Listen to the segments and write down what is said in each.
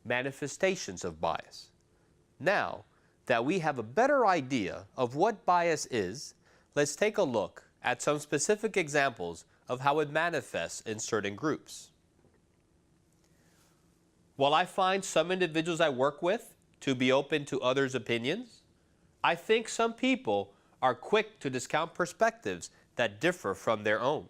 manifestations of bias. Now that we have a better idea of what bias is, let's take a look at some specific examples of how it manifests in certain groups. While I find some individuals I work with to be open to others' opinions, I think some people are quick to discount perspectives that differ from their own.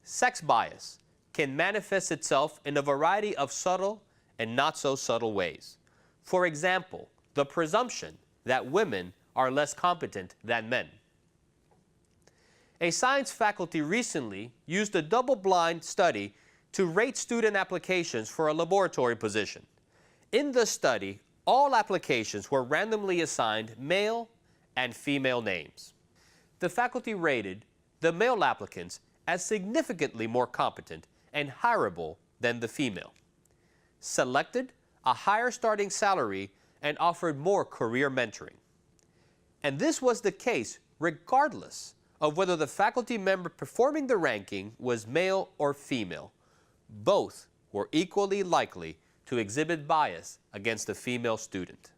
Sex bias can manifest itself in a variety of subtle and not so subtle ways. For example, the presumption that women are less competent than men. A science faculty recently used a double-blind study to rate student applications for a laboratory position. In the study, all applications were randomly assigned male and female names. The faculty rated the male applicants as significantly more competent and hireable than the female, selected a higher starting salary, and offered more career mentoring. And this was the case regardless of whether the faculty member performing the ranking was male or female. Both were equally likely to exhibit bias against the female student.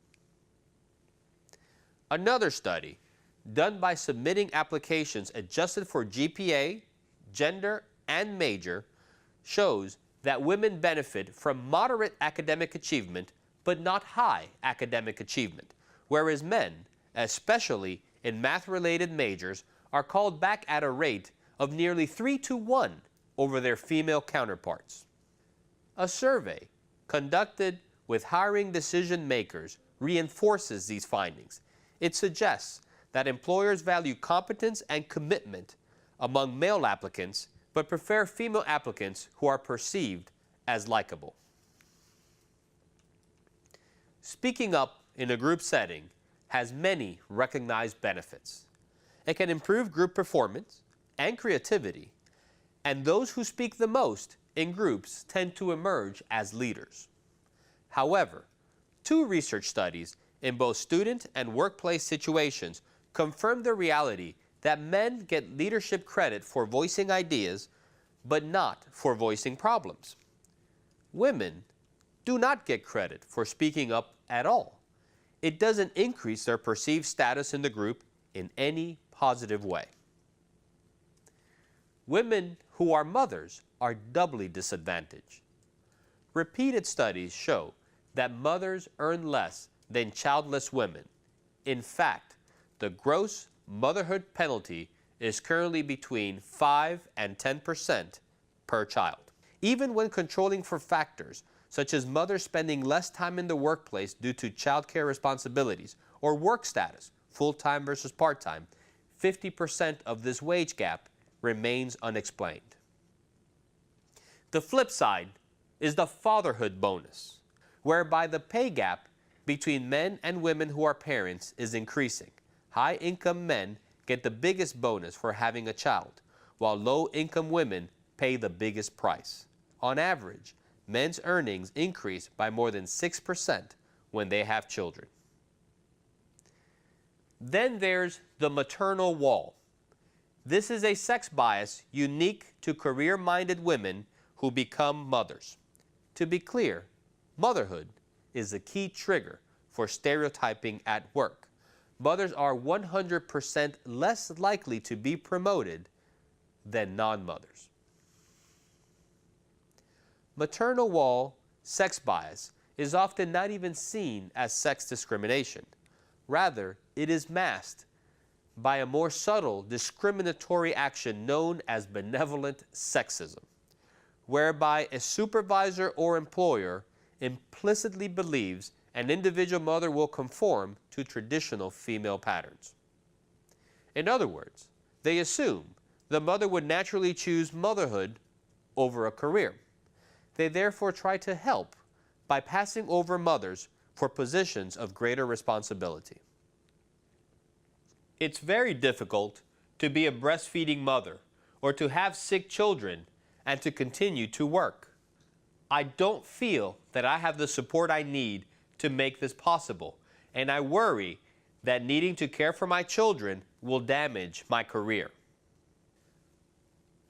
Another study, done by submitting applications adjusted for GPA, gender, and major, shows that women benefit from moderate academic achievement but not high academic achievement, whereas men, especially in math-related majors, are called back at a rate of nearly 3-to-1 over their female counterparts. A survey conducted with hiring decision makers reinforces these findings. It suggests that employers value competence and commitment among male applicants, but prefer female applicants who are perceived as likable. Speaking up in a group setting has many recognized benefits. It can improve group performance and creativity, and those who speak the most in groups tend to emerge as leaders. However, 2 research studies in both student and workplace situations confirm the reality that men get leadership credit for voicing ideas, but not for voicing problems. Women do not get credit for speaking up at all. It doesn't increase their perceived status in the group in any positive way. Women who are mothers are doubly disadvantaged. Repeated studies show that mothers earn less than childless women. In fact, the gross motherhood penalty is currently between 5 and 10% per child. Even when controlling for factors such as mothers spending less time in the workplace due to childcare responsibilities or work status, full-time versus part-time, 50% of this wage gap remains unexplained. The flip side is the fatherhood bonus, whereby the pay gap between men and women who are parents is increasing. High-income men get the biggest bonus for having a child, while low-income women pay the biggest price. On average, men's earnings increase by more than 6% when they have children. Then there's the maternal wall. This is a sex bias unique to career-minded women who become mothers. To be clear, motherhood is a key trigger for stereotyping at work. Mothers are 100% less likely to be promoted than non-mothers. Maternal wall sex bias is often not even seen as sex discrimination. Rather, it is masked by a more subtle discriminatory action known as benevolent sexism, whereby a supervisor or employer implicitly believes an individual mother will conform to traditional female patterns. In other words, they assume the mother would naturally choose motherhood over a career. They therefore try to help by passing over mothers for positions of greater responsibility. It's very difficult to be a breastfeeding mother or to have sick children and to continue to work. I don't feel that I have the support I need to make this possible, and I worry that needing to care for my children will damage my career.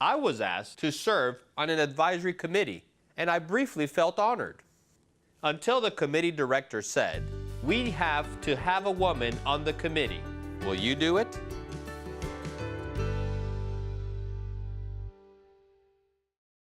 I was asked to serve on an advisory committee, and I briefly felt honored. Until the committee director said, "We have to have a woman on the committee. Will you do it?"